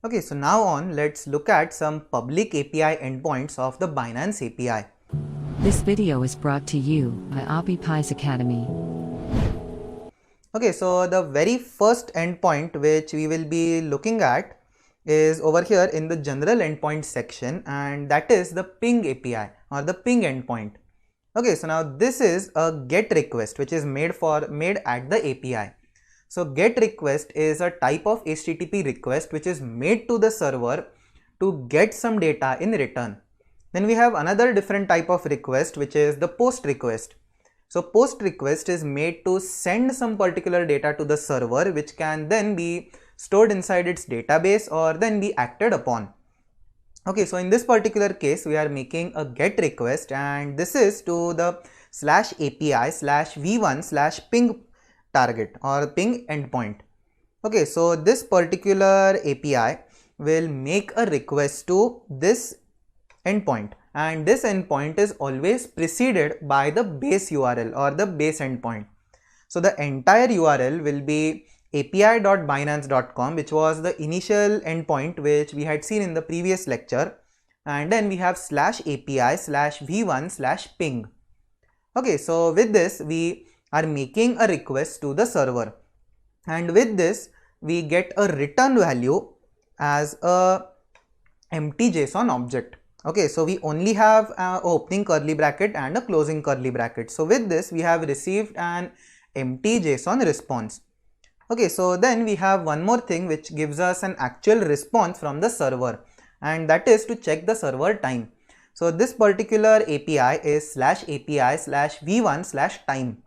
Okay, so now on, let's look at some public API endpoints of the Binance API. This video is brought to you by OppiePies Academy. Okay, so the very first endpoint which we will be looking at is over here in the general endpoint section, and that is the ping API or the ping endpoint. Okay, so now this is a GET request which is made at the API. So GET request is a type of HTTP request which is made to the server to get some data in return. Then we have another different type of request which is the POST request. So POST request is made to send some particular data to the server which can then be stored inside its database or then be acted upon. Okay, so in this particular case we are making a GET request, and this is to the /API/v1/ping target or ping endpoint. Okay, so this particular API will make a request to this endpoint, and this endpoint is always preceded by the base URL or the base endpoint. So the entire URL will be api.binance.com, which was the initial endpoint which we had seen in the previous lecture, and then we have /API/v1/ping. Okay, so with this we are making a request to the server, and with this we get a return value as a empty JSON object. Okay, so we only have an opening curly bracket and a closing curly bracket. So with this we have received an empty JSON response. Okay, so then we have one more thing which gives us an actual response from the server, and that is to check the server time. So this particular API is /API/v1/time.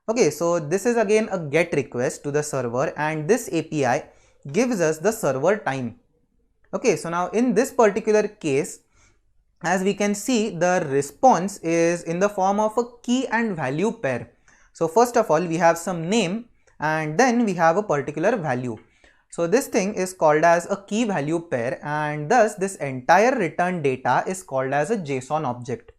Okay, so this is again a GET request to the server, and this API gives us the server time. Okay, so now in this particular case, as we can see, the response is in the form of a key and value pair. So first of all we have some name, and then we have a particular value. So this thing is called as a key value pair, and thus this entire return data is called as a JSON object.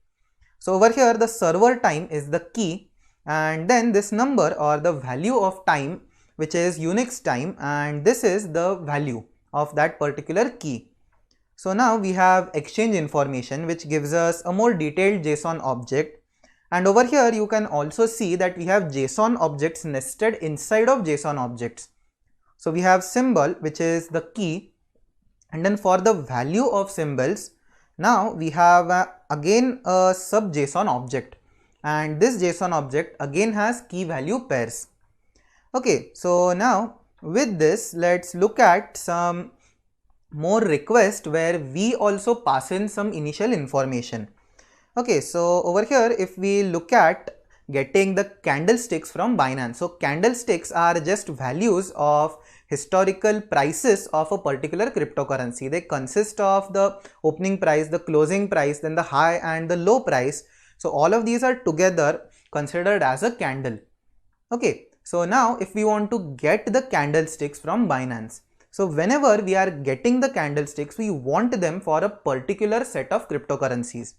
So over here the server time is the key, and then this number or the value of time, which is Unix time, and this is the value of that particular key. So now we have exchange information which gives us a more detailed JSON object, and over here you can also see that we have JSON objects nested inside of JSON objects. So we have symbol, which is the key, and then for the value of symbols, now we have again a sub JSON object, and this JSON object again has key value pairs. Okay, so now with this let's look at some more requests where we also pass in some initial information. Okay, so over here if we look at getting the candlesticks from Binance. So candlesticks are just values of historical prices of a particular cryptocurrency. They consist of the opening price, the closing price, then the high and the low price. So all of these are together considered as a candle. Okay, so now if we want to get the candlesticks from Binance, so whenever we are getting the candlesticks, we want them for a particular set of cryptocurrencies.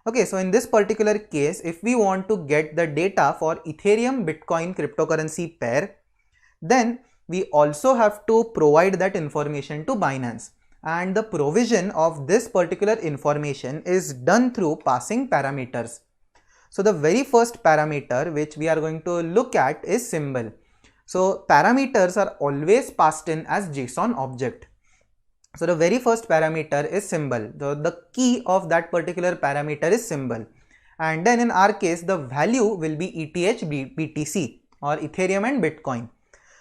Okay, so in this particular case, if we want to get the data for Ethereum Bitcoin cryptocurrency pair, then we also have to provide that information to Binance, and the provision of this particular information is done through passing parameters. So the very first parameter which we are going to look at is symbol. So parameters are always passed in as JSON object. So the very first parameter is symbol. The key of that particular parameter is symbol, and then in our case the value will be ETH BTC or Ethereum and Bitcoin.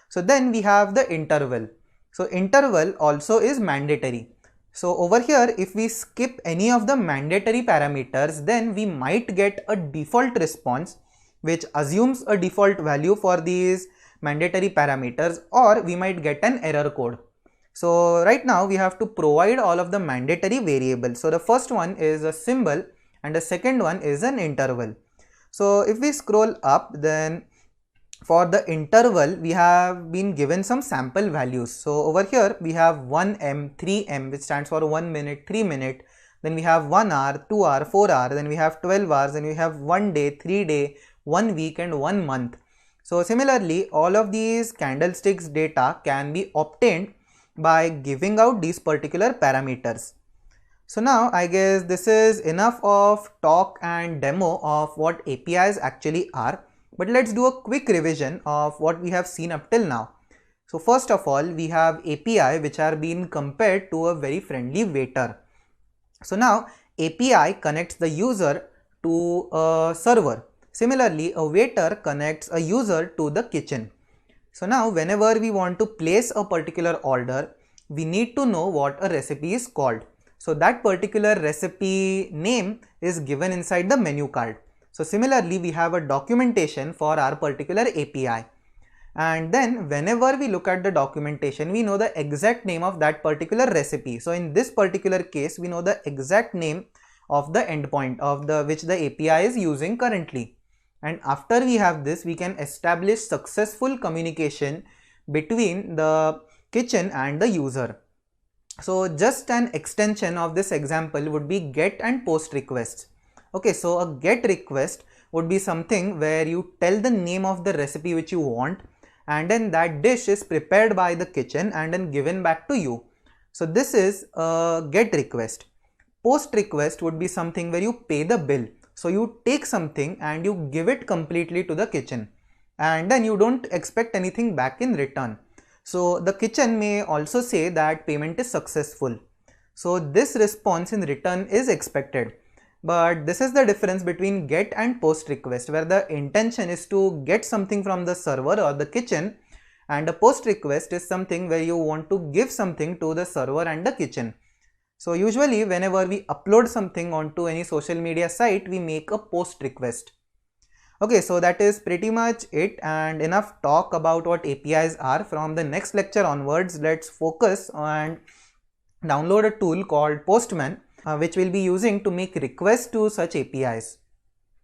So then we have the interval. So interval also is mandatory. So over here if we skip any of the mandatory parameters, then we might get a default response which assumes a default value for these mandatory parameters, or we might get an error code. So right now we have to provide all of the mandatory variables. So the first one is a symbol and the second one is an interval. So if we scroll up, then for the interval we have been given some sample values. So over here we have 1M, 3M, which stands for 1 minute, 3 minute, then we have 1 hour, 2 hour, 4 hour, then we have 12 hours, then we have 1 day, 3 day, 1 week and 1 month. So similarly all of these candlesticks data can be obtained by giving out these particular parameters. So now I guess this is enough of talk and demo of what APIs actually are, but let's do a quick revision of what we have seen up till now. So first of all, we have API which are being compared to a very friendly waiter. So now API connects the user to a server. Similarly, a waiter connects a user to the kitchen. So now whenever we want to place a particular order, we need to know what a recipe is called. So that particular recipe name is given inside the menu card. So similarly, we have a documentation for our particular API. And then whenever we look at the documentation, we know the exact name of that particular recipe. So in this particular case, we know the exact name of the endpoint of which the API is using currently. And after we have this, we can establish successful communication between the kitchen and the user. So just an extension of this example would be get and post requests. Okay, so a get request would be something where you tell the name of the recipe which you want, and then that dish is prepared by the kitchen and then given back to you. So this is a get request. Post request would be something where you pay the bill. So you take something and you give it completely to the kitchen, and then you don't expect anything back in return. So the kitchen may also say that payment is successful. So this response in return is expected. But this is the difference between get and post request, where the intention is to get something from the server or the kitchen, and a post request is something where you want to give something to the server and the kitchen. So usually whenever we upload something onto any social media site, we make a post request. Okay, so that is pretty much it, and enough talk about what APIs are. From the next lecture onwards, let's focus and download a tool called Postman, which we'll be using to make requests to such APIs.